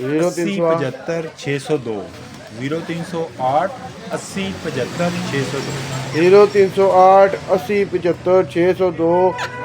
80 75 602. 0308 80 75 602. 0308 80 75 602.